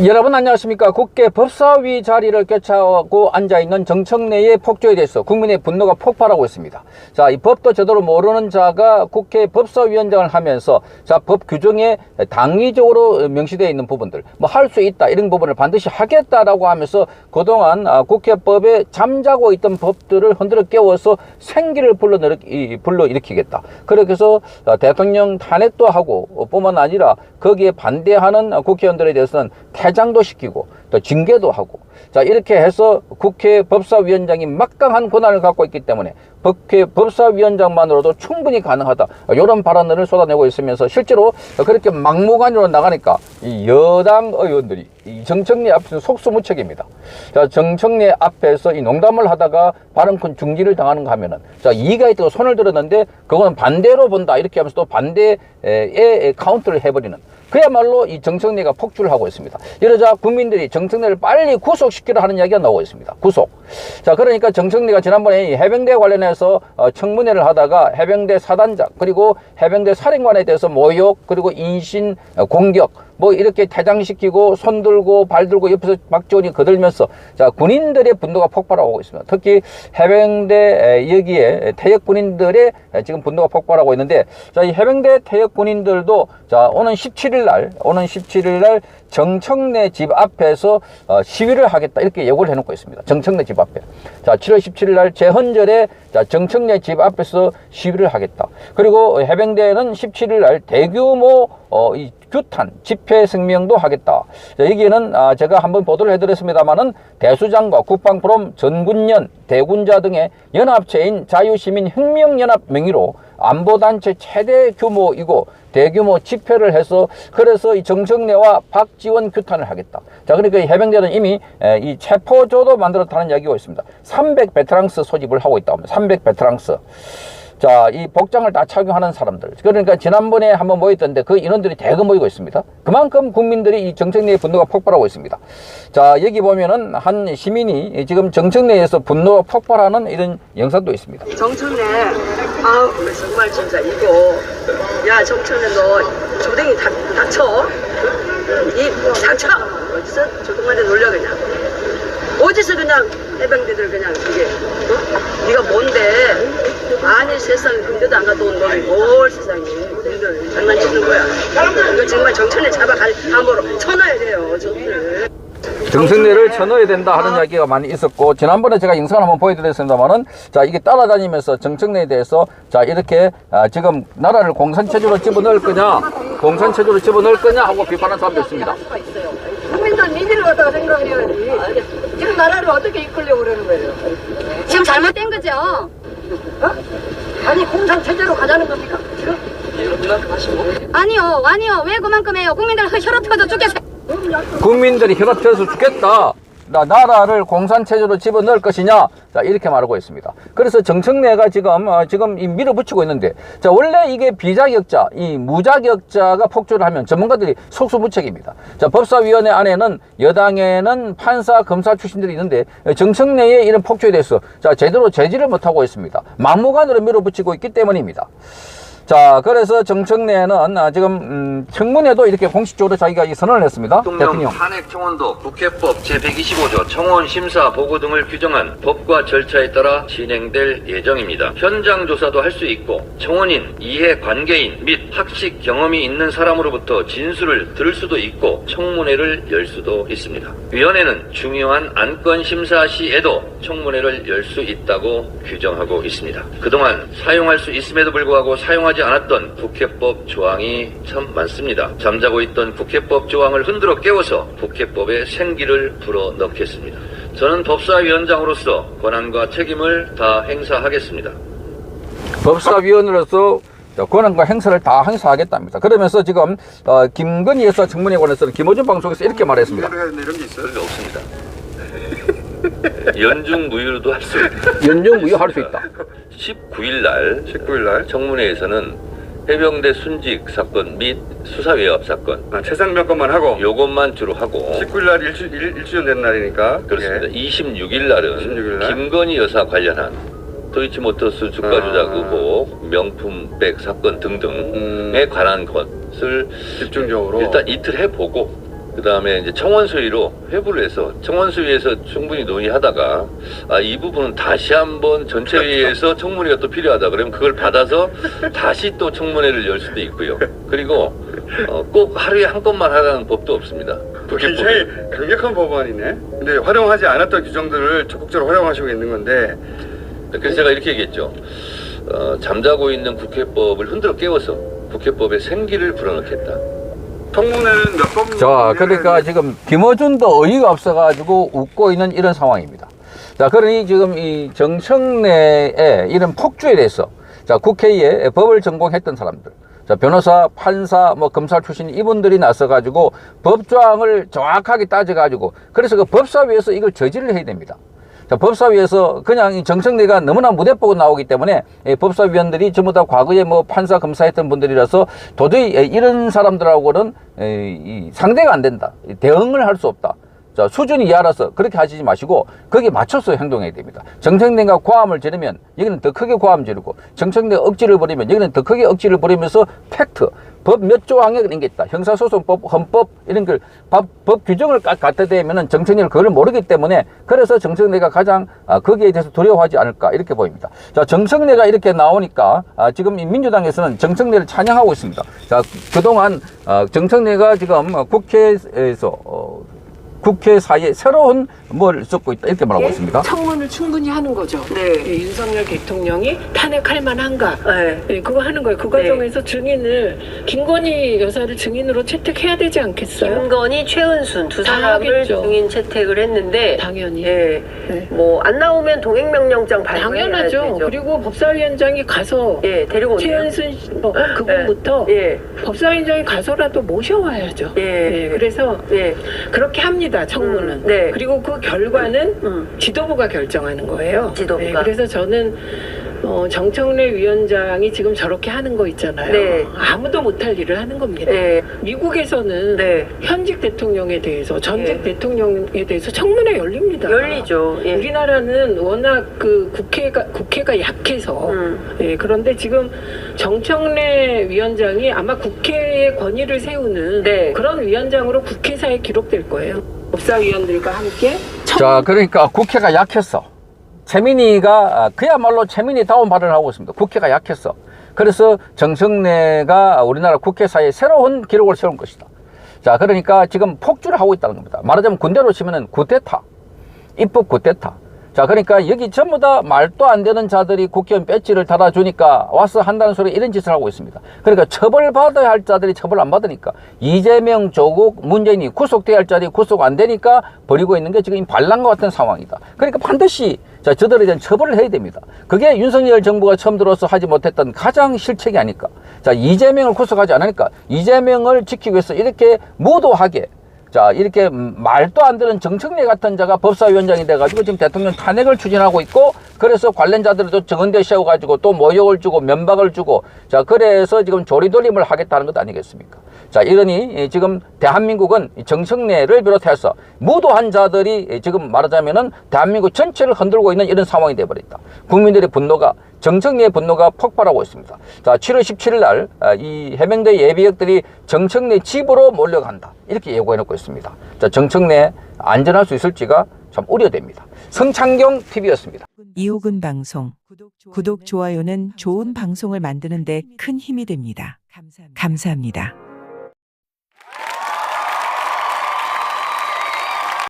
여러분 안녕하십니까. 국회 법사위 자리를 꿰차고 앉아있는 정청래의 폭주에 대해서 국민의 분노가 폭발하고 있습니다. 자, 이 법도 제대로 모르는 자가 국회 법사위원장을 하면서 자, 법 규정에 당위적으로 명시되어 있는 부분들 뭐 할 수 있다 이런 부분을 반드시 하겠다라고 하면서 그동안 국회법에 잠자고 있던 법들을 흔들어 깨워서 생기를 불러일으키겠다. 그렇게 해서 대통령 탄핵도 하고 뿐만 아니라 거기에 반대하는 국회의원들에 대해서는 퇴장도 시키고 또 징계도 하고 자 이렇게 해서 국회 법사위원장이 막강한 권한을 갖고 있기 때문에 국회 법사위원장만으로도 충분히 가능하다 이런 발언을 쏟아내고 있으면서 실제로 그렇게 막무가내로 나가니까 이 여당 의원들이 이 정청래 앞에서 속수무책입니다. 자 정청래 앞에서 이 농담을 하다가 발언권 중지를 당하는가 하면은 자 이의가 있다고 손을 들었는데 그건 반대로 본다 이렇게 하면서 또 반대에 카운트를 해버리는 그야말로 이 정청래가 폭주를 하고 있습니다. 이러자 국민들이 정청래를 빨리 구속시키려 하는 이야기가 나오고 있습니다. 구속. 자, 그러니까 정청래가 지난번에 해병대 관련해서 청문회를 하다가 해병대 사단장 그리고 해병대 사령관에 대해서 모욕 그리고 인신 공격 뭐 이렇게 퇴장시키고 손 들고 발 들고 옆에서 박지원이 거들면서 자 군인들의 분노가 폭발하고 있습니다. 특히 해병대 여기에 퇴역 군인들의 지금 분노가 폭발하고 있는데 자 이 해병대 퇴역 군인들도 자 오는 17일 날 정청래 집 앞에서 시위를 하겠다 이렇게 예고를 해놓고 있습니다. 정청래 집 앞에 자 7월 17일 날 재헌절에 자 정청래 집 앞에서 시위를 하겠다. 그리고 해병대는 17일 날 대규모 이 규탄 집회 성명도 하겠다. 자, 여기에는 제가 한번 보도를 해드렸습니다만은 대수장과 국방포럼 전군연 대군자 등의 연합체인 자유시민혁명연합 명의로 안보단체 최대 규모이고 대규모 집회를 해서 그래서 이 정청래와 박지원 규탄을 하겠다. 자, 그러니까 이 해병대는 이미 이 체포조도 만들었다는 이야기가 있습니다. 300 베테랑스 소집을 하고 있다고 합니다. 300 베테랑스. 자, 이 복장을 다 착용하는 사람들. 그러니까 지난번에 한번 모였던데 그 인원들이 대거 모이고 있습니다. 그만큼 국민들이 이 정청래의 분노가 폭발하고 있습니다. 자, 여기 보면은 한 시민이 지금 정청래에서 분노가 폭발하는 이런 영상도 있습니다. 정청래, 아우, 정말 진짜 이거. 야, 정청래 너 조댕이 닥쳐. 이 닥쳐. 어디서 조동만에 놀려 그냥. 어디서 그냥 해병대들 그냥 이게 네가 뭔데? 아니 세상 군대도 안 가도 온 놈이 뭘 세상에 군대를 장난치는 거야. 이거 정말 정청래 잡아갈 담으로 쳐놔야 돼요 저들. 정청래를 쳐넣어야 된다 하는 이야기가 많이 있었고 지난번에 제가 영상을 한번 보여드렸습니다만은 자 이게 따라다니면서 정청래에 대해서 자 이렇게 지금 나라를 공산체제로 집어넣을 거냐 공산체제로 집어넣을 거냐 하고 비판하는 사람도 있습니다. 국민들 민의를 갖다가 생각해야지. 지금 나라를 어떻게 이끌려고 그러는 거예요? 지금 잘못된 거죠? 어? 아니 공산체제로 가자는 겁니까 지금? 아니요 왜 그만큼 해요? 국민들 혈압 터져 죽겠어. 국민들이 혈압해서 죽겠다. 나라를 공산체제로 집어넣을 것이냐 자 이렇게 말하고 있습니다. 그래서 정청래가 지금 이 밀어붙이고 있는데 자 원래 이게 비자격자 이 무자격자가 폭주를 하면 전문가들이 속수무책입니다. 자 법사위원회 안에는 여당에는 판사 검사 출신들이 있는데 정청래의 이런 폭주에 대해서 자 제대로 제지를 못하고 있습니다. 막무가내로 밀어붙이고 있기 때문입니다. 자, 그래서 정청래는 지금 청문회도 이렇게 공식적으로 자기가 이 선언을 했습니다. 대통령 탄핵 청원도 국회법 제125조 청원 심사 보고 등을 규정한 법과 절차에 따라 진행될 예정입니다. 현장 조사도 할 수 있고 청원인, 이해관계인 및 학식 경험이 있는 사람으로부터 진술을 들을 수도 있고 청문회를 열 수도 있습니다. 위원회는 중요한 안건 심사 시에도 청문회를 열 수 있다고 규정하고 있습니다. 그동안 사용할 수 있음에도 불구하고 사용하지 않았던 국회법 조항이 참 많습니다. 잠자고 있던 국회법 조항을 흔들어 깨워서 국회법에 생기를 불어넣겠습니다. 저는 법사위원장으로서 권한과 책임을 다 행사하겠습니다. 법사위원으로서 권한과 행사를 다 행사하겠답니다. 그러면서 지금 김건희 여사 청문회에 관해서는 김어준 방송에서 이렇게 말했습니다. 이런 게 있어요? 그런 게 없습니다. 연중무휴도 할 수 있다. 연중무휴 할 수 있다. 19일 날 청문회에서는 해병대 순직 사건 및 수사외압 사건 최상병 것만 하고 요것만 주로 하고 19일 날 일주년 된 날이니까 그렇습니다. 26일 날은 26일 날? 김건희 여사 관련한 도이치모터스 주가 조작 의혹, 명품백 사건 등등에 관한 것을 집중적으로 일단 이틀 해보고 그다음에 이제 청원 수위로 회부를 해서 청원 수위에서 충분히 논의하다가 이 부분은 다시 한번 전체회의에서 청문회가 또 필요하다 그러면 그걸 받아서 다시 또 청문회를 열 수도 있고요. 그리고 꼭 하루에 한 건만 하라는 법도 없습니다. 굉장히 강력한 법안이네. 근데 활용하지 않았던 규정들을 적극적으로 활용하시고 있는 건데 그래서 제가 이렇게 얘기했죠. 잠자고 있는 국회법을 흔들어 깨워서 국회법에 생기를 불어넣겠다. 청문회는 몇 번? 자, 그러니까 지금 김어준도 어이가 없어가지고 웃고 있는 이런 상황입니다. 자, 그러니 지금 이 정청래의 이런 폭주에 대해서 자, 국회에 법을 전공했던 사람들, 자, 변호사, 판사, 뭐 검사 출신 이분들이 나서가지고 법조항을 정확하게 따져가지고 그래서 그 법사위에서 이걸 저지를 해야 됩니다. 자, 법사위에서 그냥 이 정청래가 너무나 무대뽀고 나오기 때문에 법사위원들이 전부 다 과거에 뭐 판사, 검사했던 분들이라서 도저히 이런 사람들하고는 상대가 안 된다. 대응을 할 수 없다. 자, 수준이 이하라서 그렇게 하시지 마시고 거기에 맞춰서 행동해야 됩니다. 정청래가 고함을 지르면 여기는 더 크게 고함 지르고 정청래가 억지를 부리면 여기는 더 크게 억지를 부리면서 팩트, 법 몇 조항에 그런 게 있다. 형사소송법, 헌법 이런 걸 법 규정을 갖다 대면은 정청래는 그걸 모르기 때문에 그래서 정청래가 가장 거기에 대해서 두려워하지 않을까 이렇게 보입니다. 자, 정청래가 이렇게 나오니까 지금 이 민주당에서는 정청래를 찬양하고 있습니다. 자, 그동안 정청래가 지금 국회에서 국회 사이에 새로운 뭘 쏟고 있다 이렇게 말하고 있습니다. 청문을 충분히 하는 거죠. 네. 윤석열 대통령이 탄핵할 만한가? 네. 그거 하는 거예요. 그 과정에서 증인을 김건희 여사를 증인으로 채택해야 되지 않겠어요? 김건희, 최은순 두 다 사람을 하겠죠. 증인 채택을 했는데 당연히. 예. 네. 뭐 안 나오면 동행명령장 발부해야 당연하죠. 되죠. 그리고 법사위원장이 가서 예, 데리고 오네요. 최은순 그분부터 예. 법사위원장이 가서라도 모셔와야죠. 예. 그래서 예. 그렇게 합니다. 청문은. 네. 그리고 그 결과는 지도부가 결정하는 거예요. 지도부가. 그래서 저는 정청래 위원장이 지금 저렇게 하는 거 있잖아요. 네. 아무도 못할 일을 하는 겁니다. 네. 미국에서는 네. 현직 대통령에 대해서 전직 네. 대통령에 대해서 청문회 열립니다. 열리죠. 예. 우리나라는 워낙 그 국회가 약해서 예, 그런데 지금 정청래 위원장이 아마 국회의 권위를 세우는 네. 그런 위원장으로 국회사에 기록될 거예요. 법사위원들과 함께 자, 그러니까 국회가 약했어. 최민희가 그야말로 최민희다운 발언을 하고 있습니다. 국회가 약했어. 그래서 정청래가 우리나라 국회사에 새로운 기록을 세운 것이다. 자, 그러니까 지금 폭주를 하고 있다는 겁니다. 말하자면 군대로 치면은 구데타, 입법 구데타. 자, 그러니까 여기 전부 다 말도 안 되는 자들이 국회의원 배지를 달아주니까 와서 한다는 소리 이런 짓을 하고 있습니다. 그러니까 처벌받아야 할 자들이 처벌 안 받으니까 이재명, 조국, 문재인이 구속돼야 할 자들이 구속 안 되니까 벌이고 있는 게 지금 반란과 같은 상황이다. 그러니까 반드시 자, 저들에 대한 처벌을 해야 됩니다. 그게 윤석열 정부가 처음 들어서 하지 못했던 가장 실책이 아닐까. 자, 이재명을 구속하지 않으니까 이재명을 지키기 위해서 이렇게 무도하게 자, 이렇게 말도 안 되는 정청래 같은 자가 법사위원장이 돼가지고 지금 대통령 탄핵을 추진하고 있고 그래서 관련자들도 정은대 세워가지고 또 모욕을 주고 면박을 주고 자, 그래서 지금 조리돌림을 하겠다는 것 아니겠습니까? 자, 이러니 지금 대한민국은 정청래를 비롯해서 무도한 자들이 지금 말하자면은 대한민국 전체를 흔들고 있는 이런 상황이 되어버렸다. 국민들의 분노가 정청래의 분노가 폭발하고 있습니다. 자, 7월 17일 날 이 해병대 예비역들이 정청래 집으로 몰려간다. 이렇게 예고해놓고 있습니다. 자, 정청래 안전할 수 있을지가 참 우려됩니다. 성창경 TV였습니다. 이호근 방송. 구독, 좋아요는 좋은 방송을 만드는 데 큰 힘이 됩니다. 감사합니다.